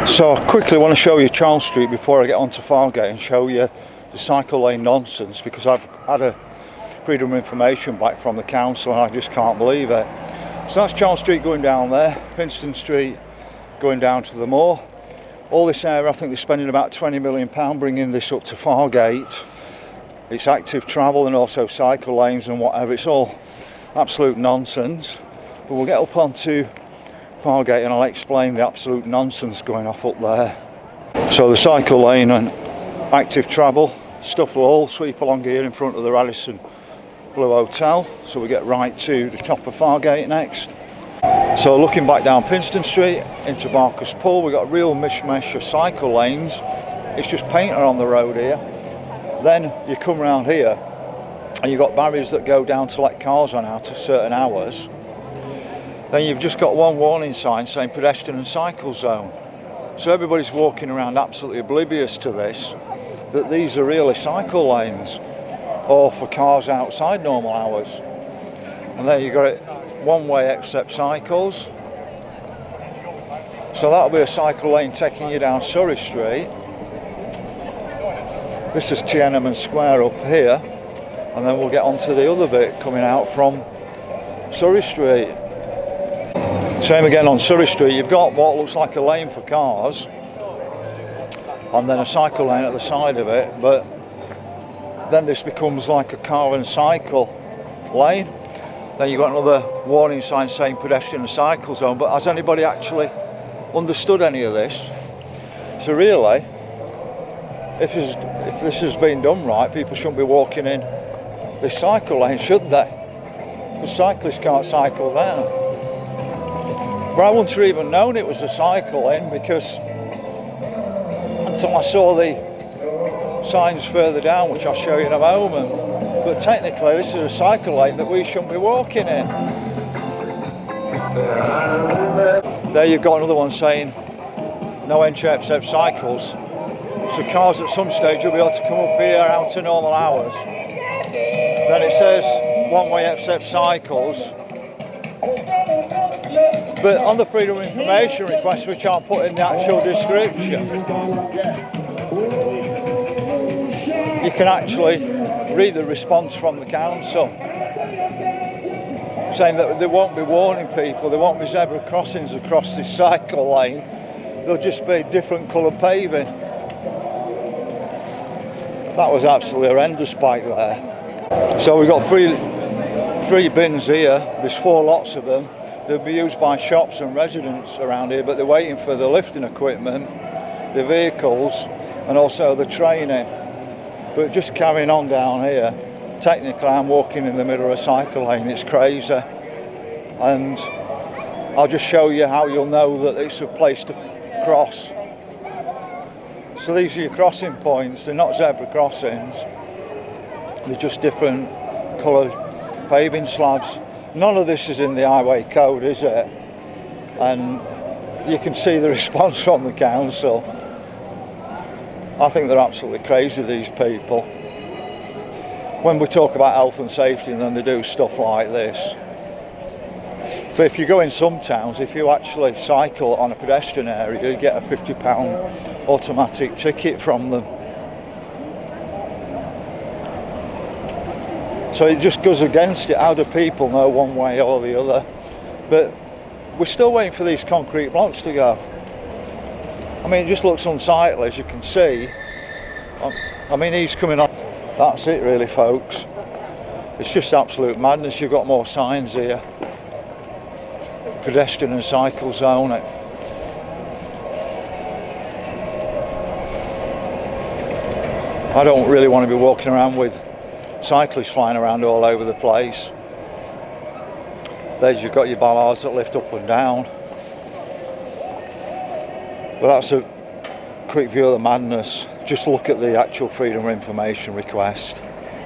So I quickly want to show you Charles Street before I get onto Fargate and show you the cycle lane nonsense, because I've had a freedom of information back from the council and I just can't believe it. So that's Charles Street going down there, Pinstone Street going down to the moor. All this area, I think they're spending about £20 million bringing this up to Fargate. It's active travel and also cycle lanes and whatever. It's all absolute nonsense. But we'll get up onto Fargate and I'll explain the absolute nonsense going off up there. So the cycle lane and active travel stuff will all sweep along here in front of the Radisson Blue Hotel. So we get right to the top of Fargate next. So looking back down Pinstone Street into Barker's Pool, we've got a real mishmash of cycle lanes. It's just painter on the road here. Then you come around here and you've got barriers that go down to let cars on out at certain hours. Then you've just got one warning sign saying pedestrian and cycle zone. So everybody's walking around absolutely oblivious to this, that these are really cycle lanes or for cars outside normal hours. And there you've got it one way except cycles. So that'll be a cycle lane taking you down Surrey Street. This is Tiananmen Square up here, and then we'll get onto the other bit coming out from Surrey Street. Same again on Surrey Street, you've got what looks like a lane for cars and then a cycle lane at the side of it, but then this becomes like a car and cycle lane. Then you've got another warning sign saying pedestrian and cycle zone, but has anybody actually understood any of this? So really, if this has been done right, people shouldn't be walking in this cycle lane, should they? The cyclists can't cycle there. But I wouldn't have even known it was a cycle lane because until I saw the signs further down, which I'll show you in a moment. But technically this is a cycle lane that we shouldn't be walking in. There you've got another one saying no entry except cycles. So cars at some stage will be able to come up here out to normal hours. Then it says one way except cycles. But on the freedom of information request, which I'll put in the actual description, you can actually read the response from the council saying that they won't be warning people, there won't be zebra crossings across this cycle lane, there'll just be different coloured paving. That was absolutely horrendous back there. So we've got three bins here, there's 4 lots of them. They'll be used by shops and residents around here, but they're waiting for the lifting equipment, the vehicles, and also the training. But just carrying on down here, technically I'm walking in the middle of a cycle lane, it's crazy. And I'll just show you how you'll know that it's a place to cross. So these are your crossing points, they're not zebra crossings, they're just different coloured paving slabs. None of this is in the highway code, is it? And you can see the response from the council. I think they're absolutely crazy, these people. When we talk about health and safety and then they do stuff like this. But if you go in some towns, if you actually cycle on a pedestrian area, you get a £50 automatic ticket from them. So it just goes against it. How do people know one way or the other? But we're still waiting for these concrete blocks to go. I mean, it just looks unsightly, as you can see. I mean, he's coming on. That's it really, folks. It's just absolute madness. You've got more signs here. Pedestrian and cycle zone. I don't really want to be walking around with cyclists flying around all over the place. There's you've got your bollards that lift up and down. But that's a quick view of the madness. Just look at the actual freedom of information request.